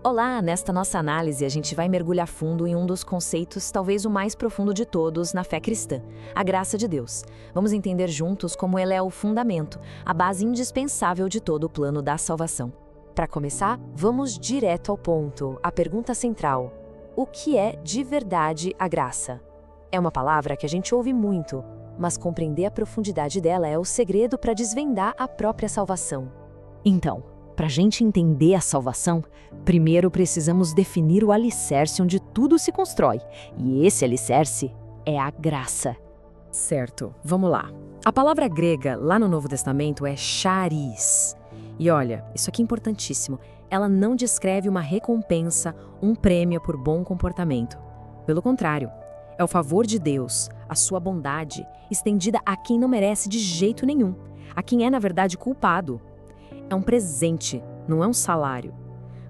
Olá! Nesta nossa análise, a gente vai mergulhar fundo em um dos conceitos, talvez o mais profundo de todos, na fé cristã, a graça de Deus. Vamos entender juntos como ela é o fundamento, a base indispensável de todo o plano da salvação. Para começar, vamos direto ao ponto, a pergunta central. O que é de verdade a graça? É uma palavra que a gente ouve muito, mas compreender a profundidade dela é o segredo para desvendar a própria salvação. Então, para a gente entender a salvação, primeiro precisamos definir o alicerce onde tudo se constrói, e esse alicerce é a graça. Certo, vamos lá. A palavra grega lá no Novo Testamento é charis. E olha, isso aqui é importantíssimo, ela não descreve uma recompensa, um prêmio por bom comportamento. Pelo contrário, é o favor de Deus, a sua bondade, estendida a quem não merece de jeito nenhum, a quem é, na verdade, culpado. É um presente, não é um salário.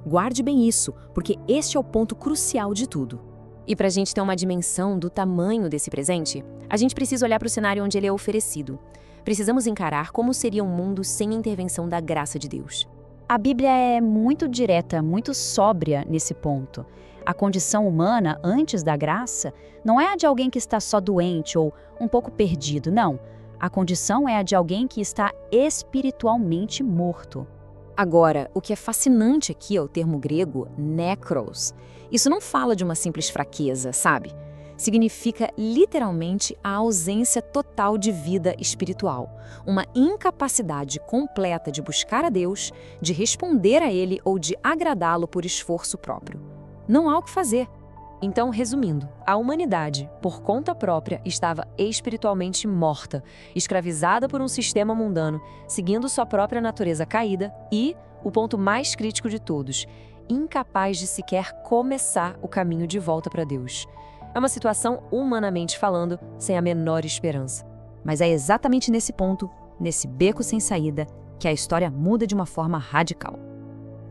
Guarde bem isso, porque este é o ponto crucial de tudo. E para a gente ter uma dimensão do tamanho desse presente, a gente precisa olhar para o cenário onde ele é oferecido. Precisamos encarar como seria um mundo sem a intervenção da graça de Deus. A Bíblia é muito direta, muito sóbria nesse ponto. A condição humana antes da graça não é a de alguém que está só doente ou um pouco perdido, não. A condição é a de alguém que está espiritualmente morto. Agora, o que é fascinante aqui é o termo grego nekros. Isso não fala de uma simples fraqueza, sabe? Significa literalmente a ausência total de vida espiritual, uma incapacidade completa de buscar a Deus, de responder a Ele ou de agradá-lo por esforço próprio. Não há o que fazer. Então, resumindo, a humanidade, por conta própria, estava espiritualmente morta, escravizada por um sistema mundano, seguindo sua própria natureza caída e, o ponto mais crítico de todos, incapaz de sequer começar o caminho de volta para Deus. É uma situação, humanamente falando, sem a menor esperança. Mas é exatamente nesse ponto, nesse beco sem saída, que a história muda de uma forma radical.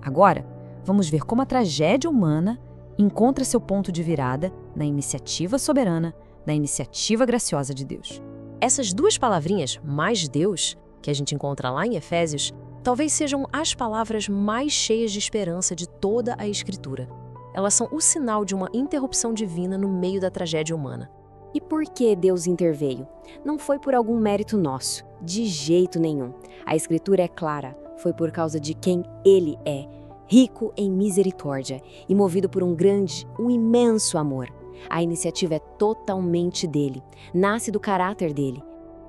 Agora, vamos ver como a tragédia humana encontra seu ponto de virada na iniciativa soberana, na iniciativa graciosa de Deus. Essas duas palavrinhas, mais Deus, que a gente encontra lá em Efésios, talvez sejam as palavras mais cheias de esperança de toda a Escritura. Elas são o sinal de uma interrupção divina no meio da tragédia humana. E por que Deus interveio? Não foi por algum mérito nosso, de jeito nenhum. A Escritura é clara, foi por causa de quem Ele é, rico em misericórdia e movido por um imenso amor. A iniciativa é totalmente dele, nasce do caráter dele.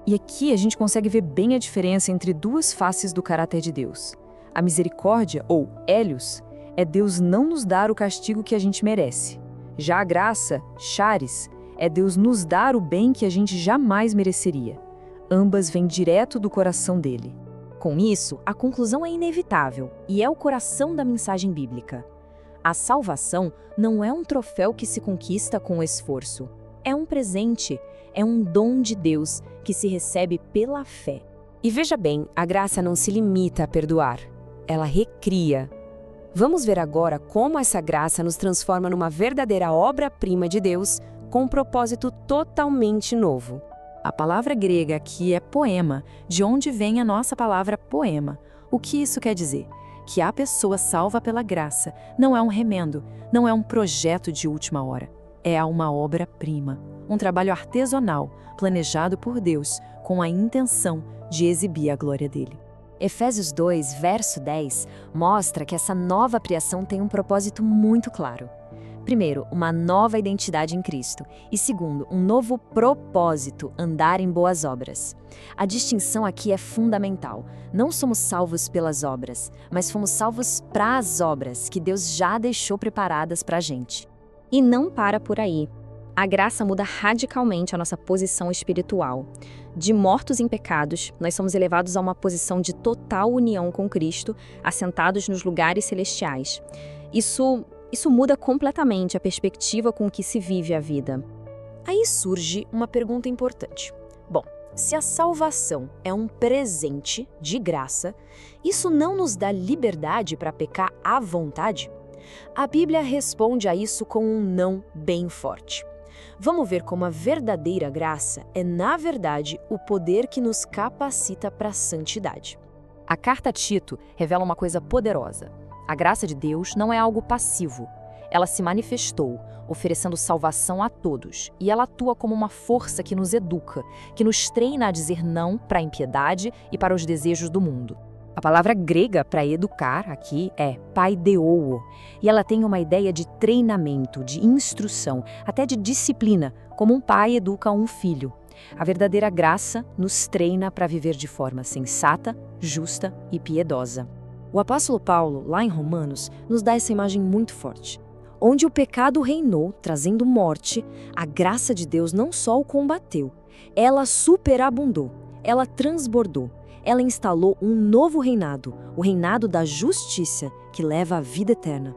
E aqui a gente consegue ver bem a diferença entre duas faces do caráter de Deus. A misericórdia, ou hélios, é Deus não nos dar o castigo que a gente merece. Já a graça, charis, é Deus nos dar o bem que a gente jamais mereceria. Ambas vêm direto do coração dele. Com isso, a conclusão é inevitável e é o coração da mensagem bíblica. A salvação não é um troféu que se conquista com esforço. É um presente, é um dom de Deus que se recebe pela fé. E veja bem, a graça não se limita a perdoar, ela recria. Vamos ver agora como essa graça nos transforma numa verdadeira obra-prima de Deus com um propósito totalmente novo. A palavra grega aqui é poema, de onde vem a nossa palavra poema. O que isso quer dizer? Que a pessoa salva pela graça não é um remendo, não é um projeto de última hora. É uma obra-prima, um trabalho artesanal, planejado por Deus, com a intenção de exibir a glória dele. Efésios 2, verso 10, mostra que essa nova criação tem um propósito muito claro. Primeiro, uma nova identidade em Cristo. E segundo, um novo propósito, andar em boas obras. A distinção aqui é fundamental. Não somos salvos pelas obras, mas fomos salvos para as obras que Deus já deixou preparadas para a gente. E não para por aí. A graça muda radicalmente a nossa posição espiritual. De mortos em pecados, nós somos elevados a uma posição de total união com Cristo, assentados nos lugares celestiais. Isso muda completamente a perspectiva com que se vive a vida. Aí surge uma pergunta importante. Bom, se a salvação é um presente de graça, isso não nos dá liberdade para pecar à vontade? A Bíblia responde a isso com um não bem forte. Vamos ver como a verdadeira graça é, na verdade, o poder que nos capacita para a santidade. A carta a Tito revela uma coisa poderosa. A graça de Deus não é algo passivo. Ela se manifestou, oferecendo salvação a todos, e ela atua como uma força que nos educa, que nos treina a dizer não para a impiedade e para os desejos do mundo. A palavra grega para educar aqui é paideouo, e ela tem uma ideia de treinamento, de instrução, até de disciplina, como um pai educa um filho. A verdadeira graça nos treina para viver de forma sensata, justa e piedosa. O apóstolo Paulo, lá em Romanos, nos dá essa imagem muito forte. Onde o pecado reinou, trazendo morte, a graça de Deus não só o combateu, ela superabundou, ela transbordou, ela instalou um novo reinado, o reinado da justiça, que leva à vida eterna.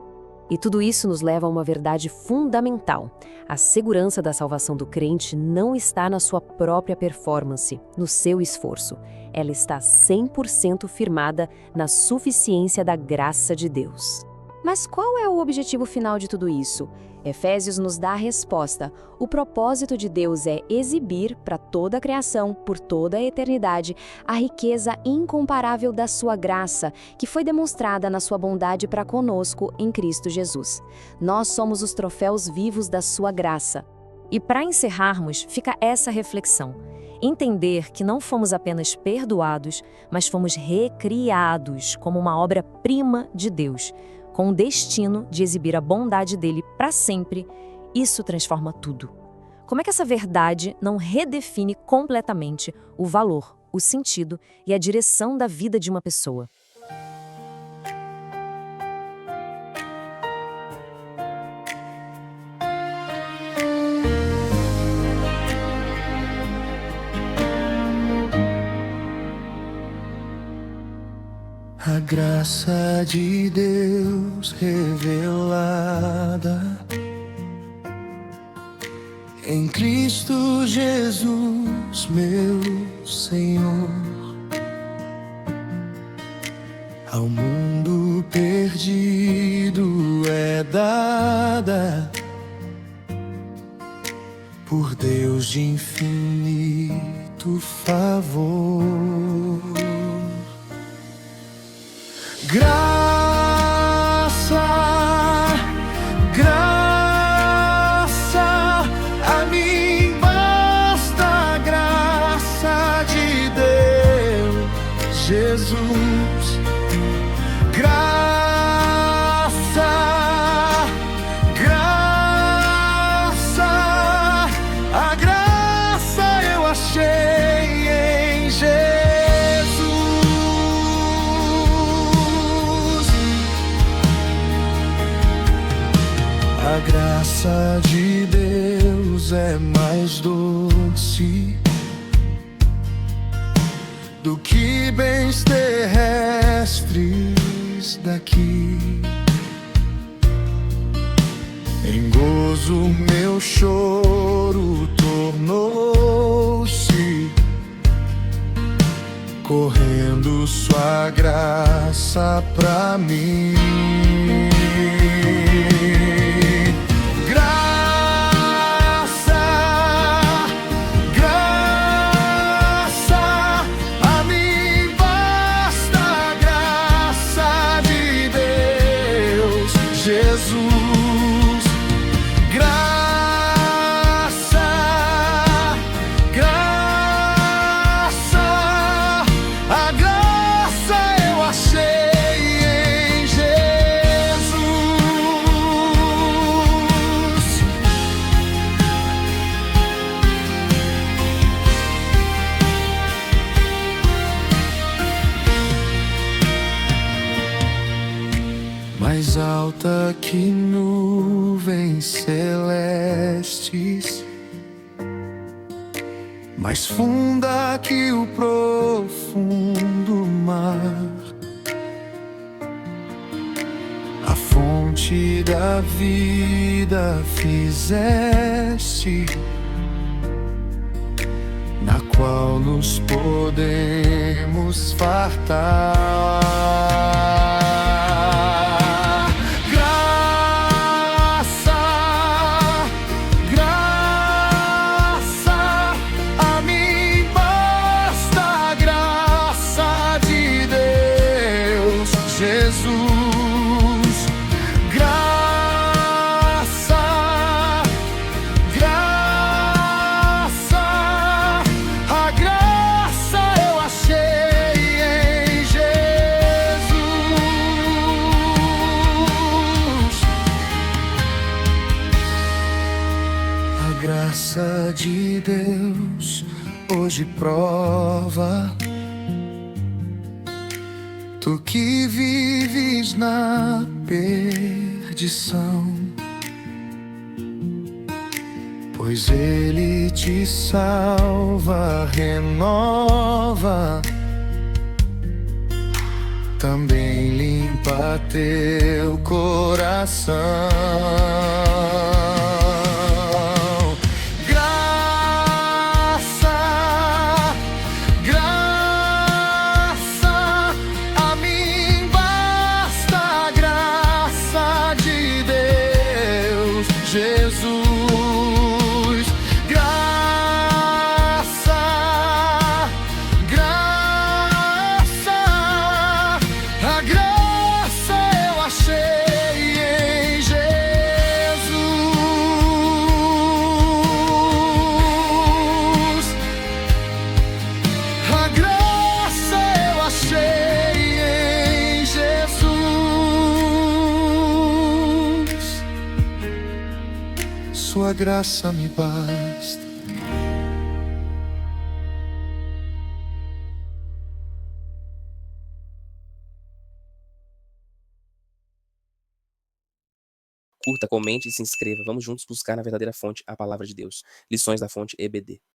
E tudo isso nos leva a uma verdade fundamental. A segurança da salvação do crente não está na sua própria performance, no seu esforço. Ela está 100% firmada na suficiência da graça de Deus. Mas qual é o objetivo final de tudo isso? Efésios nos dá a resposta. O propósito de Deus é exibir para toda a criação, por toda a eternidade, a riqueza incomparável da sua graça, que foi demonstrada na sua bondade para conosco em Cristo Jesus. Nós somos os troféus vivos da sua graça. E para encerrarmos, fica essa reflexão. Entender que não fomos apenas perdoados, mas fomos recriados como uma obra-prima de Deus, com o destino de exibir a bondade dele para sempre. Isso transforma tudo. Como é que essa verdade não redefine completamente o valor, o sentido e a direção da vida de uma pessoa? A graça de Deus revelada em Cristo Jesus, meu Senhor, ao mundo perdido é dada por Deus de infinito favor. Graça, graça, a mim basta a graça de Deus, Jesus. Graça, graça, a graça eu achei em Jesus. A graça de Deus é mais doce do que bens terrestres daqui. Em gozo meu choro tornou-se, correndo sua graça pra mim. Jesus, graça, graça, a graça eu achei em Jesus. Mais alta que nuvens celestes, mais funda que o profundo mar, a fonte da vida fizeste, na qual nos podemos fartar. Jesus, graça de Deus hoje prova. Tu que vives na perdição, pois Ele te salva, renova, também limpa teu coração. Jesus, graça, graça, a graça eu achei em Jesus. A graça eu achei em Jesus. Sua graça me basta. Curta, comente e se inscreva. Vamos juntos buscar na verdadeira fonte a palavra de Deus. Lições da Fonte EBD.